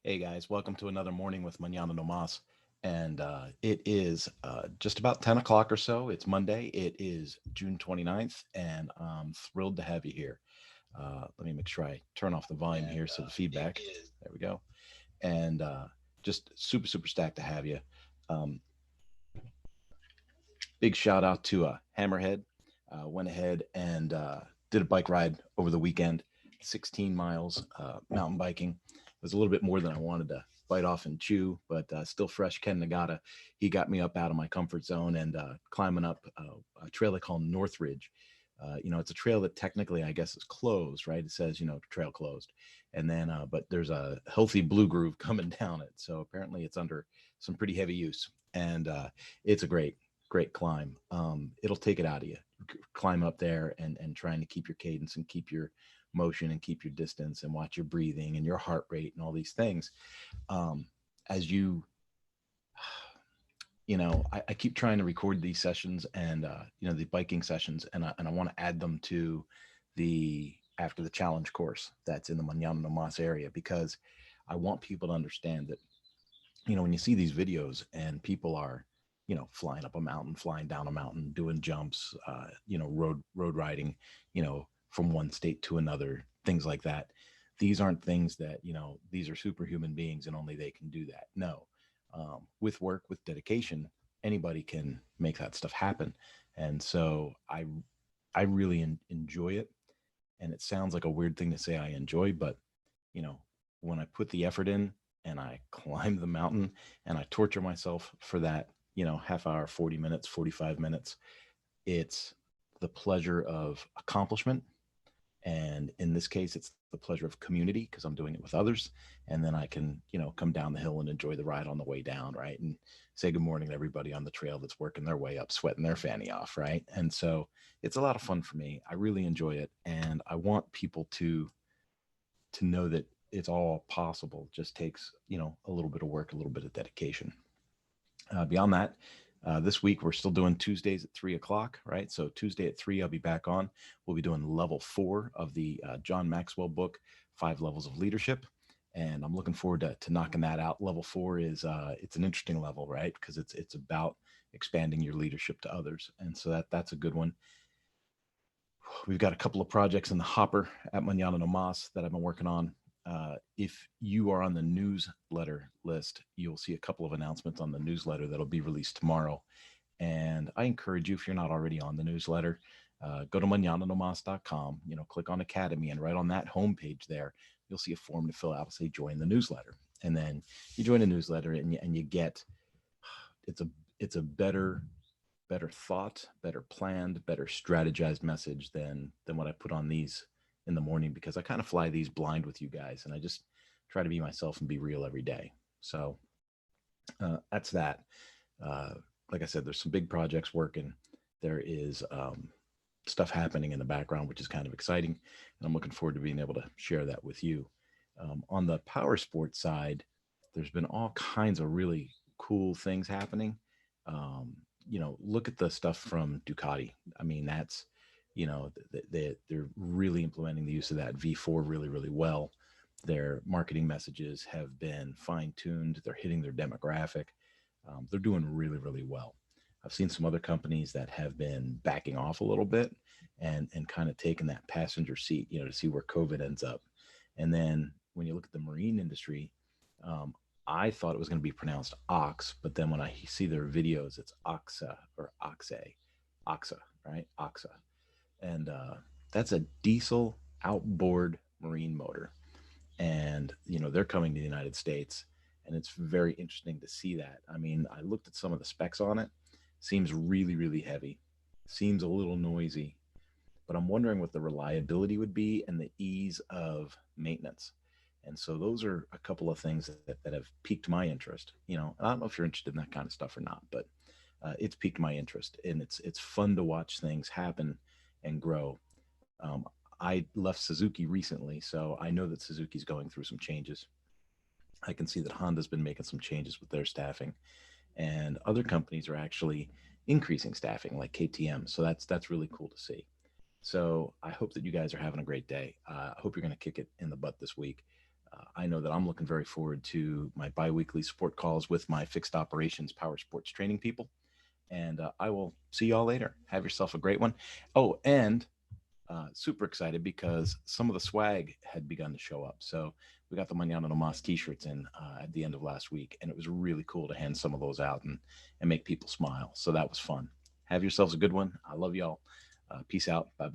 Hey guys, welcome to another morning with Mañana no Mas. And it is just about 10 o'clock or so. It's Monday. It is June 29th, and I'm thrilled to have you here. Let me make sure I turn off the volume here so the feedback. There we go. And just super, super stacked to have you. Um, Big shout out to Hammerhead. Went ahead and did a bike ride over the weekend, 16 miles mountain biking. It was a little bit more than I wanted to bite off and chew, but still fresh. Ken Nagata, he got me up out of my comfort zone and climbing up a trail they call Northridge. It's a trail that technically, I guess, is closed, right? It says, trail closed. And then, but there's a healthy blue groove coming down it. So apparently it's under some pretty heavy use. And it's a great climb. It'll take it out of you. Climb up there and trying to keep your cadence and keep your motion and keep your distance and watch your breathing and your heart rate and all these things. Um, as you, I keep trying to record these sessions and the biking sessions, and I want to add them to the after the challenge course that's in the Mañana no Mas area because I want people to understand that when you see these videos and people are, flying up a mountain, flying down a mountain, doing jumps, road riding, from one state to another, things like that. These aren't things that, these are superhuman beings and only they can do that. No, with work, with dedication, anybody can make that stuff happen. And so I really enjoy it. And it sounds like a weird thing to say I enjoy, but you know, when I put the effort in and I climb the mountain and I torture myself for that, half hour, 40 minutes, 45 minutes, it's the pleasure of accomplishment. And in this case, it's the pleasure of community because I'm doing it with others. And then I can, come down the hill and enjoy the ride on the way down, right? And say good morning to everybody on the trail that's working their way up, sweating their fanny off, right? And so it's a lot of fun for me. I really enjoy it. And I want people to know that it's all possible. It just takes, a little bit of work, a little bit of dedication. Beyond that, this week we're still doing Tuesdays at 3 o'clock, right? So Tuesday at 3, I'll be back on. We'll be doing level 4 of the John Maxwell book, 5 Levels of Leadership. And I'm looking forward to knocking that out. Level 4 is it's an interesting level, right? Because it's about expanding your leadership to others, and so that's a good one. We've got a couple of projects in the hopper at Mañana no Mas that I've been working on. If you are on the newsletter list, you'll see a couple of announcements on the newsletter that'll be released tomorrow. And I encourage you, if you're not already on the newsletter, go to manananomas.com, click on Academy, and right on that homepage there, you'll see a form to fill out to say join the newsletter. And then you join the newsletter and you get it's a it's a better thought, better planned, better strategized message than what I put on these in the morning because I kind of fly these blind with you guys and I just try to be myself and be real every day. So that's that. Uh, like I said, there's some big projects working. There is stuff happening in the background, which is kind of exciting, and I'm looking forward to being able to share that with you. On the power sports side, there's been all kinds of really cool things happening. Um, Look at the stuff from Ducati. I mean, that's they're really implementing the use of that V4 really, really well. Their marketing messages have been fine tuned. They're hitting their demographic. They're doing really, really well. I've seen some other companies that have been backing off a little bit and kind of taking that passenger seat, to see where COVID ends up. And then when you look at the marine industry, um, I thought it was going to be pronounced ox, but then when I see their videos, it's oxa or oxe, oxa, right? Oxa, and that's a diesel outboard marine motor, and they're coming to the United States, and it's very interesting to see that. I mean, I looked at some of the specs on it. Seems really, really heavy. Seems a little noisy, but I'm wondering what the reliability would be and the ease of maintenance. And so those are a couple of things that have piqued my interest. I don't know if you're interested in that kind of stuff or not, but it's piqued my interest, and it's fun to watch things happen and grow. Um, I left Suzuki recently, so I know that Suzuki's going through some changes. I can see that Honda's been making some changes with their staffing, and other companies are actually increasing staffing, like KTM. So that's really cool to see. So I hope that you guys are having a great day. I hope you're going to kick it in the butt this week. I know that I'm looking very forward to my biweekly sport calls with my fixed operations power sports training people. And I will see y'all later. Have yourself a great one. Oh, and super excited because some of the swag had begun to show up. So we got the Mañana no Mas t-shirts in at the end of last week, and it was really cool to hand some of those out and make people smile. So that was fun. Have yourselves a good one. I love y'all. Peace out. Bye bye.